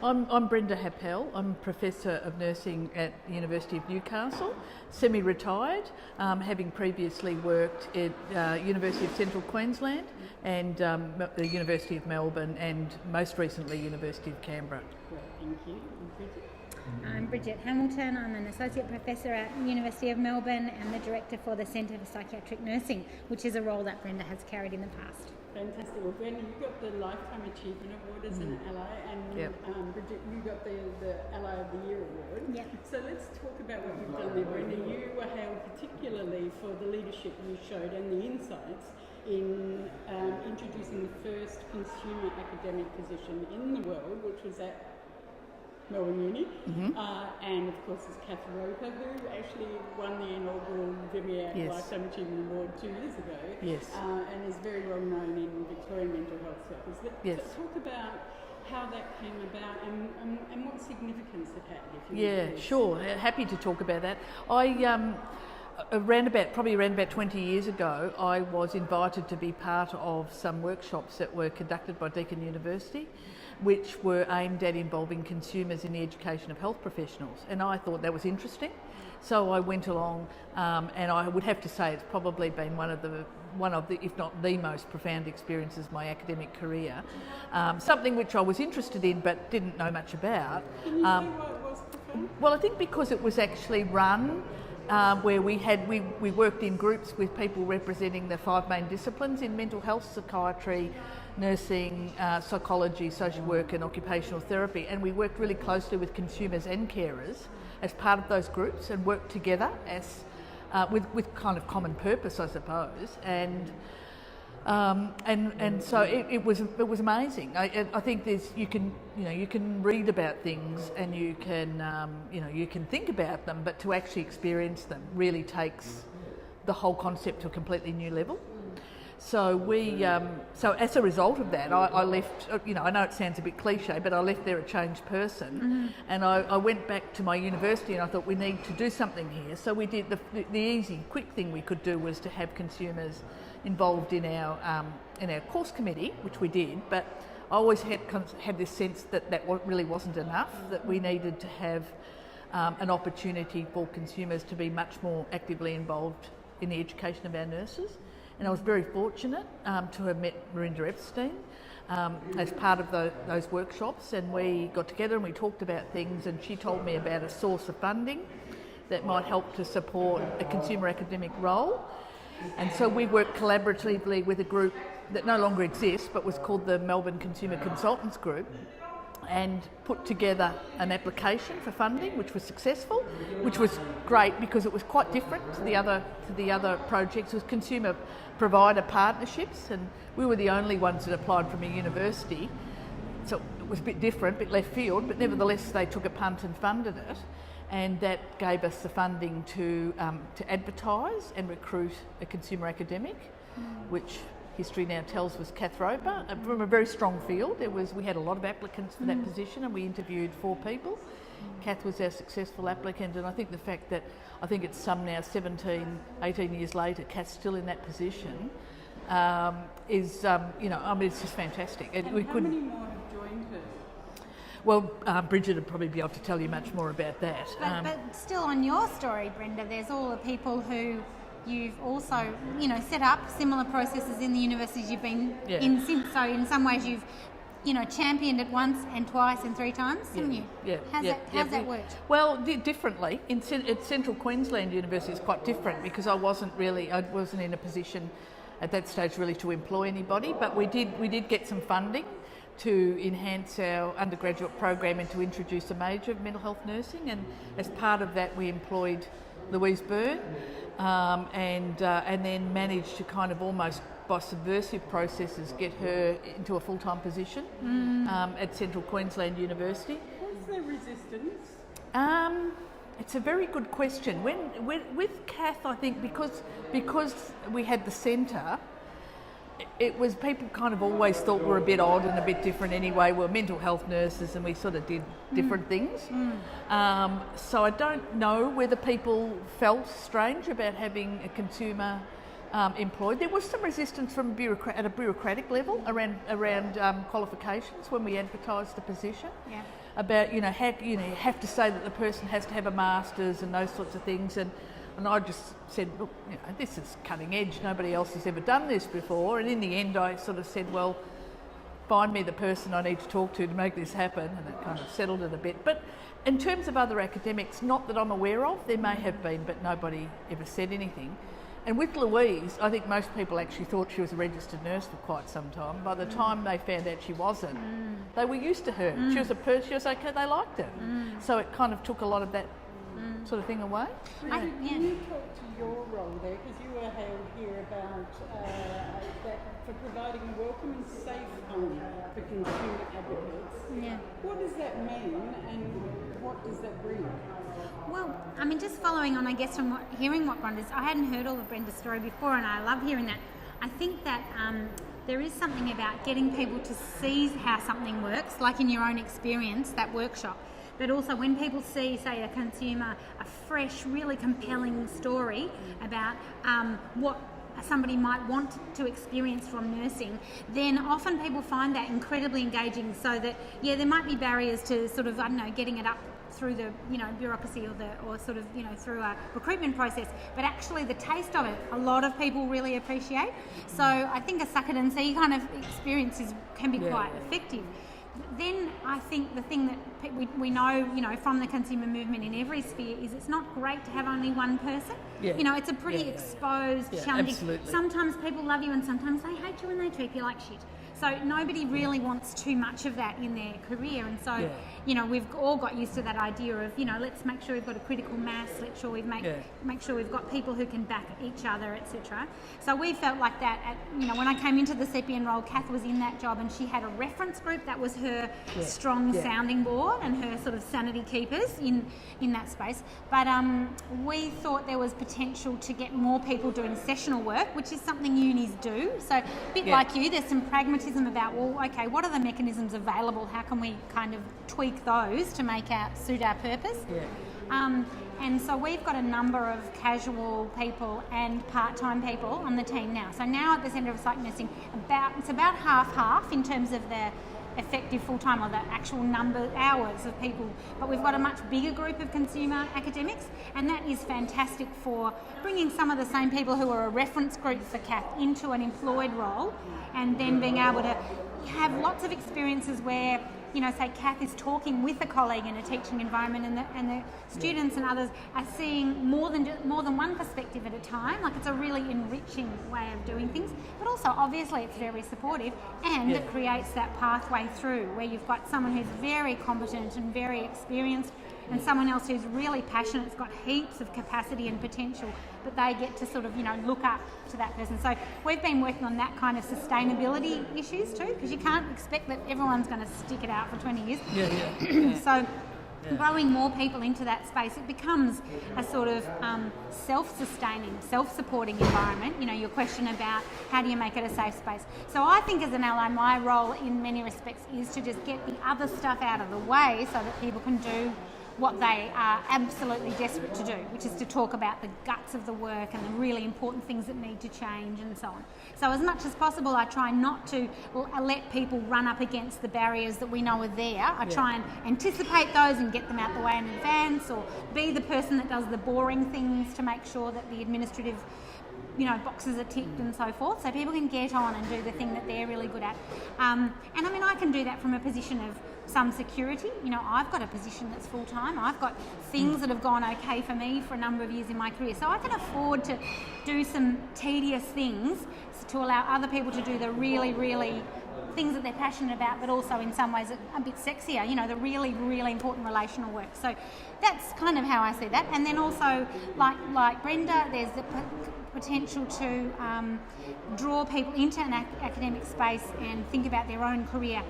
I'm Brenda Happell. I'm Professor of Nursing at the University of Newcastle, semi-retired, having previously worked at University of Central Queensland and the University of Melbourne and most recently University of Canberra. Great, thank you. And Bridget? I'm Bridget Hamilton. I'm an Associate Professor at the University of Melbourne and the Director for the Centre for Psychiatric Nursing, which is a role that Brenda has carried in the past. Fantastic. Well, Brenda, you got the Lifetime Achievement Award as an ally, and Bridget, you got the Ally of the Year Award. Yep. So let's talk about what you've done there, Brenda. You were hailed particularly for the leadership you showed and the insights in introducing the first consumer academic position in the world, which was at Melbourne Uni, and of course it's Kath Roper, who actually won the inaugural VMIAC Lifetime Achievement Award 2 years ago, and is very well known in Victorian mental health circles. Let's talk about how that came about and what significance it had. If you Sure. Happy to talk about that. Probably around about 20 years ago, I was invited to be part of some workshops that were conducted by Deakin University, which were aimed at involving consumers in the education of health professionals, and I thought that was interesting. So I went along, and I would have to say it's probably been one of the, if not the most profound experiences of my academic career. Something which I was interested in but didn't know much about. Can you say why it was profound? Well, I think because it was actually run where we worked in groups with people representing the 5 main disciplines in mental health, psychiatry, nursing, psychology, social work and occupational therapy, and we worked really closely with consumers and carers as part of those groups and worked together as with kind of common purpose, I suppose, and so it was amazing. I think you can read about things and you can think about them, but to actually experience them really takes the whole concept to a completely new level. So so as a result of that, I left. I know it sounds a bit cliche, but I left there a changed person, and I went back to my university, and I thought we need to do something here. So we did the easy, quick thing we could do was to have consumers involved in our course committee, which we did. But I always had this sense that really wasn't enough. That we needed to have an opportunity for consumers to be much more actively involved in the education of our nurses. And I was very fortunate to have met Brenda as part of those workshops, and we got together and we talked about things, and she told me about a source of funding that might help to support a consumer academic role. And so we worked collaboratively with a group that no longer exists but was called the Melbourne Consumer Consultants Group, and put together an application for funding, which was successful, which was great because it was quite different to the other projects. It was consumer provider partnerships, and we were the only ones that applied from a university, so it was a bit different, a bit left field, but nevertheless they took a punt and funded it, and that gave us the funding to advertise and recruit a consumer academic, which history now tells was Kath Roper, from a very strong field. We had a lot of applicants for that position, and we interviewed 4 people. Kath was our successful applicant, and I think the fact that it's some now 17, 18 years later, Kath's still in that position is, it's just fantastic. How many more have joined her? Well, Bridget would probably be able to tell you much more about that. But still on your story, Brenda, there's all the people who you've also, set up similar processes in the universities you've been in since. So in some ways you've, championed it once and twice and 3 times, haven't you? Yeah. How's that worked? Well, differently. At Central Queensland University it's quite different because I wasn't in a position at that stage really to employ anybody, but we did get some funding to enhance our undergraduate program and to introduce a major of mental health nursing, and as part of that we employed Louise Byrne, and then managed to kind of almost by subversive processes get her into a full-time position at Central Queensland University. Was there resistance? It's a very good question. With Kath, I think because we had the centre, it was people kind of always thought we're a bit odd and a bit different anyway. We're mental health nurses and we sort of did different things. So I don't know whether people felt strange about having a consumer employed. There was some resistance from at a bureaucratic level around qualifications when we advertised the position. Yeah. About you have to say that the person has to have a master's and those sorts of things, and I just said, look, this is cutting edge. Nobody else has ever done this before. And in the end, I sort of said, well, find me the person I need to talk to make this happen, and it kind of settled it a bit. But in terms of other academics, not that I'm aware of, there may have been, but nobody ever said anything. And with Louise, I think most people actually thought she was a registered nurse for quite some time. By the time they found out she wasn't, they were used to her. She was she was okay, they liked her. So it kind of took a lot of that sort of thing away. Can you talk to your role there? Because you were held here about that for providing a welcome and safe home for consumer advocates. Yeah. What does that mean, and what does that bring? Well, I mean, just following on, I guess, from hearing what Brenda's, I hadn't heard all of Brenda's story before, and I love hearing that. I think that there is something about getting people to see how something works, like in your own experience, that workshop. But also when people see, say, a consumer, a fresh, really compelling story about what somebody might want to experience from nursing, then often people find that incredibly engaging, so that, there might be barriers to sort of, getting it up through the bureaucracy or sort of through a recruitment process, but actually the taste of it a lot of people really appreciate. So I think a suck it and see kind of experiences can be quite effective. Then I think the thing that we know from the consumer movement in every sphere is it's not great to have only one person. It's a pretty exposed, challenging. Absolutely. Sometimes people love you and sometimes they hate you and they treat you like shit. So nobody really wants too much of that in their career, and so we've all got used to that idea of let's make sure we've got a critical mass, let's sure make sure we've got people who can back each other, etc. So we felt like that when I came into the CPN role, Kath was in that job and she had a reference group that was her strong sounding board and her sort of sanity keepers in that space. But we thought there was potential to get more people doing sessional work, which is something unis do. So a bit like you, there's some pragmatism about, well, okay, what are the mechanisms available? How can we kind of tweak those to suit our purpose? And so we've got a number of casual people and part-time people on the team now. So now at the Centre of Psych Nursing, it's about half-half in terms of the effective full-time or the actual number hours of people, but we've got a much bigger group of consumer academics, and that is fantastic for bringing some of the same people who are a reference group for Kath into an employed role, and then being able to have lots of experiences where say Kath is talking with a colleague in a teaching environment, and the students and others are seeing more than one perspective at a time. Like, it's a really enriching way of doing things, but also obviously it's very supportive, and it creates that pathway through where you've got someone who's very competent and very experienced, and someone else who's really passionate, has got heaps of capacity and potential, but they get to sort of look up to that person. So we've been working on that kind of sustainability issues too, because you can't expect that everyone's going to stick it out for 20 years. So growing more people into that space, it becomes a sort of self-sustaining, self-supporting environment. Your question about how do you make it a safe space. So I think as an ally, my role in many respects is to just get the other stuff out of the way so that people can do what they are absolutely desperate to do, which is to talk about the guts of the work and the really important things that need to change and so on. So as much as possible, I try not to let people run up against the barriers that we know are there. I try and anticipate those and get them out the way in advance, or be the person that does the boring things to make sure that the administrative boxes are ticked and so forth, so people can get on and do the thing that they're really good at. And I mean, I can do that from a position of some security. I've got a position that's full-time. I've got things that have gone okay for me for a number of years in my career. So I can afford to do some tedious things to allow other people to do the really, really things that they're passionate about, but also in some ways a bit sexier, the really, really important relational work. So that's kind of how I see that. And then also, like Brenda, there's the potential to draw people into an academic space and think about their own career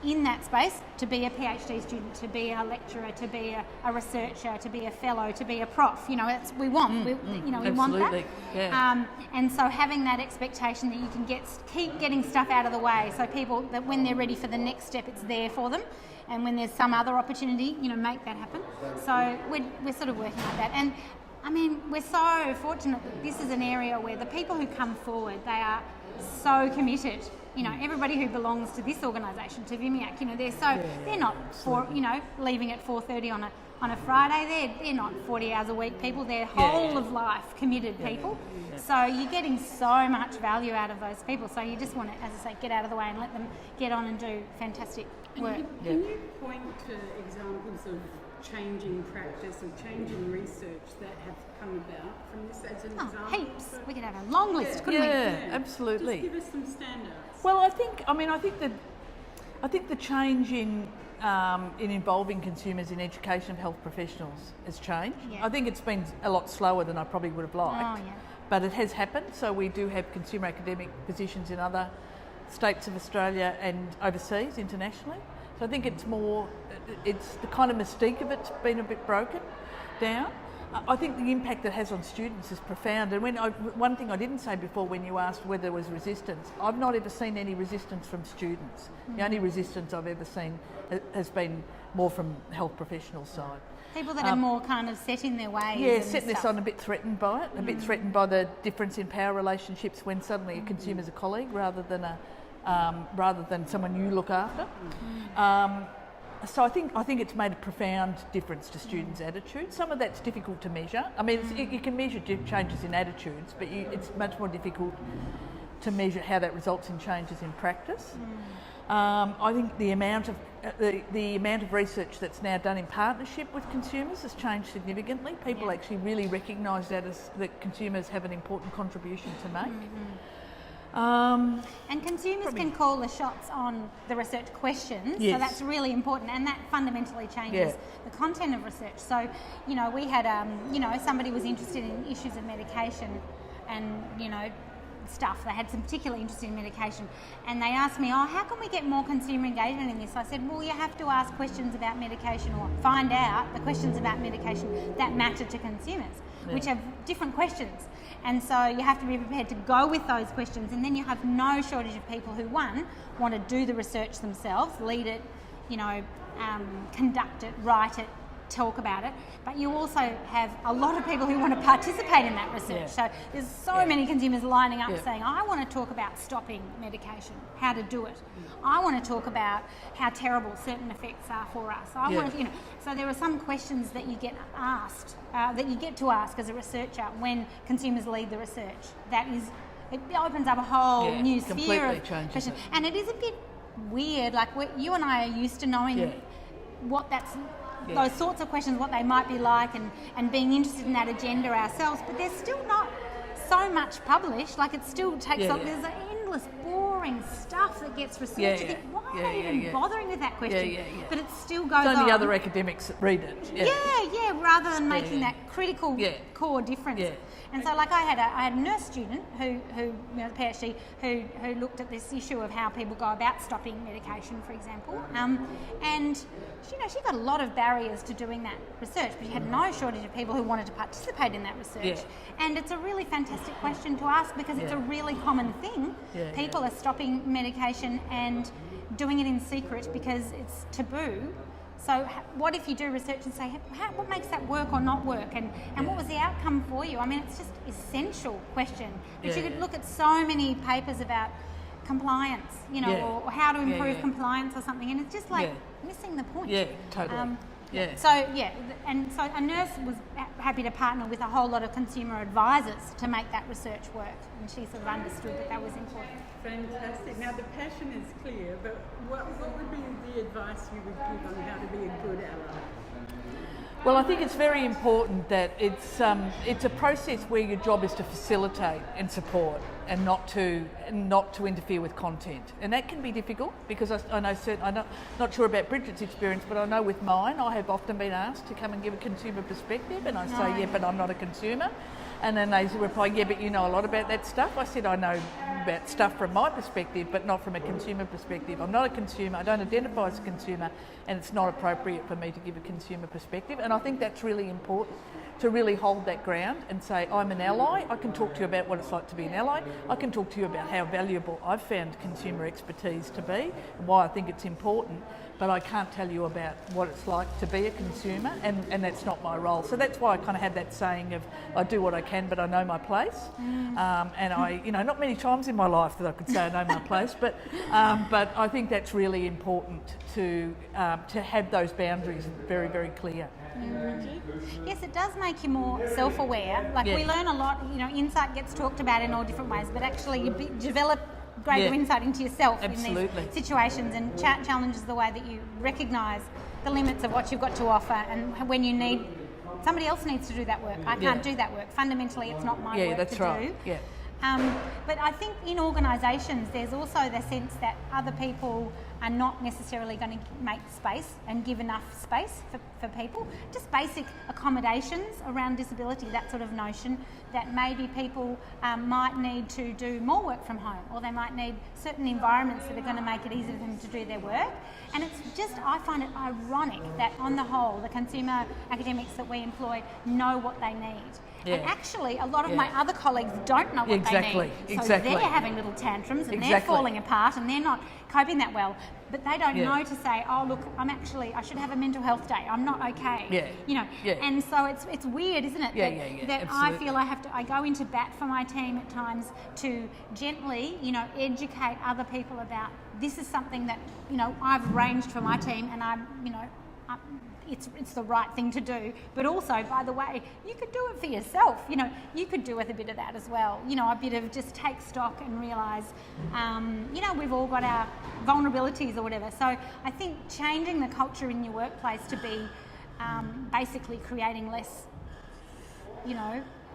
in that space, to be a PhD student, to be a lecturer, to be a researcher, to be a fellow, to be a prof. That's we want. We want that. Yeah. And so having that expectation that you can keep getting stuff out of the way, so people that when they're ready for the next step, it's there for them, and when there's some other opportunity, make that happen. So we're sort of working like that. And I mean, we're so fortunate that this is an area where the people who come forward, they are so committed. You know, everybody who belongs to this organisation, to VMIAC, you know, they're not leaving at 4:30 on a Friday. They're not 40 hours a week people. They're whole of life committed people. So you're getting so much value out of those people. So you just want to, as I say, get out of the way and let them get on and do fantastic work. Can you point to examples of changing practice or changing research that have come about from this as an example? Heaps. We could have a long list, couldn't we? Yeah, absolutely. Just give us some standouts. Well, I think the change in involving consumers in education of health professionals has changed. Yeah. I think it's been a lot slower than I probably would have liked, but it has happened. So we do have consumer academic positions in other states of Australia and overseas, internationally. So I think it's the kind of mystique of it's been a bit broken down. I think the impact it has on students is profound. And one thing I didn't say before when you asked whether there was resistance, I've not ever seen any resistance from students. Mm-hmm. The only resistance I've ever seen has been more from health professionals' side. People that are more kind of set in their ways. Yeah, set this on, a bit threatened by it, a bit threatened by the difference in power relationships when suddenly a consumer's a colleague rather than someone you look after. So I think it's made a profound difference to students' attitudes. Some of that's difficult to measure. I mean, you can measure changes in attitudes, but it's much more difficult to measure how that results in changes in practice. I think the amount of research that's now done in partnership with consumers has changed significantly. People actually really recognise that consumers have an important contribution to make. And consumers can call the shots on the research questions, so that's really important, and that fundamentally changes the content of research. So, you know, we had, somebody was interested in issues of medication and, stuff. They had some particular interest in medication, and they asked me, how can we get more consumer engagement in this? I said, well, you have to ask questions about medication, or find out the questions about medication that matter to consumers, which have different questions. And so you have to be prepared to go with those questions, and then you have no shortage of people who, one, want to do the research themselves, lead it, conduct it, write it, talk about it, but you also have a lot of people who want to participate in that research. So there's so many consumers lining up saying, I want to talk about stopping medication, how to do it. I want to talk about how terrible certain effects are for us. I want to, so there are some questions that you get asked, that you get to ask as a researcher when consumers lead the research. It opens up a whole new sphere of questions. And it is a bit weird, like you and I are used to knowing what that's those sorts of questions, what they might be like, and being interested in that agenda ourselves, but there's still not so much published. Like, it still takes there's an endless boring stuff that gets researched. You think, why are they even bothering with that question? But it still goes on. It's only other academics that read it. Rather than making that critical core difference. And so, like, I had a nurse student who the PhD, who looked at this issue of how people go about stopping medication, for example, and she got a lot of barriers to doing that research, but she had no shortage of people who wanted to participate in that research. And it's a really fantastic question to ask, because it's a really common thing. People are stopping medication and doing it in secret because it's taboo. So what if you do research and say, what makes that work or not work, and what was the outcome for you? I mean, it's just an essential question. But you could look at so many papers about compliance, or how to improve compliance or something, and it's just like missing the point. Yeah, totally. So a nurse was happy to partner with a whole lot of consumer advisors to make that research work, and she sort of understood that was important. Fantastic. Now, the passion is clear, but what would be the advice you would give on how to be a good ally? Well, I think it's very important that it's a process where your job is to facilitate and support, and not to interfere with content, and that can be difficult, because I'm not sure about Bridget's experience, but I know with mine, I have often been asked to come and give a consumer perspective, and I say, but I'm not a consumer, and then they reply, but you know a lot about that stuff. I said, I know about stuff from my perspective, but not from a consumer perspective. I'm not a consumer, I don't identify as a consumer, and it's not appropriate for me to give a consumer perspective. And I think that's really important, to really hold that ground and say, I'm an ally. I can talk to you about what it's like to be an ally. I can talk to you about how valuable I've found consumer expertise to be and why I think it's important, but I can't tell you about what it's like to be a consumer, and that's not my role. So that's why I kind of had that saying of, I do what I can, but I know my place. And I, not many times in my life that I could say I know my place, but I think that's really important to have those boundaries very, very clear. Yes, it does make you more self-aware. Like we learn a lot, insight gets talked about in all different ways, but actually you develop greater insight into yourself in these situations, and challenges the way that you recognise the limits of what you've got to offer, and when you need, somebody else needs to do that work. I can't do that work. Fundamentally, it's not my work to do. Yeah. But I think in organisations there's also the sense that other people are not necessarily going to make space and give enough space for people. Just basic accommodations around disability, that sort of notion that maybe people might need to do more work from home, or they might need certain environments that are going to make it easier for them to do their work. And it's just, I find it ironic that on the whole, the consumer academics that we employ know what they need. Yeah. And actually, a lot of my other colleagues don't know what they need. So they're having little tantrums and they're falling apart and they're not coping that well. But they don't know to say, oh, look, I should have a mental health day. I'm not okay. And so it's weird, isn't it? That I feel I go into bat for my team at times to gently, educate other people about, this is something that, I've arranged for my team, and it's the right thing to do. But also, by the way, you could do it for yourself. You could do with a bit of that as well. A bit of just take stock and realise, we've all got our vulnerabilities or whatever. So I think changing the culture in your workplace to be basically creating less,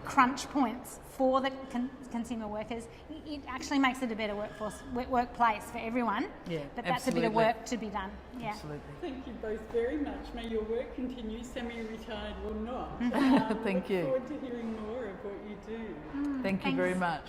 crunch points for the consumer workers, it actually makes it a better workplace for everyone. But that's a bit of work to be done. Absolutely. Thank you both very much. May your work continue, semi-retired or not. Thank you. I look forward to hearing more of what you do. Thank you very much.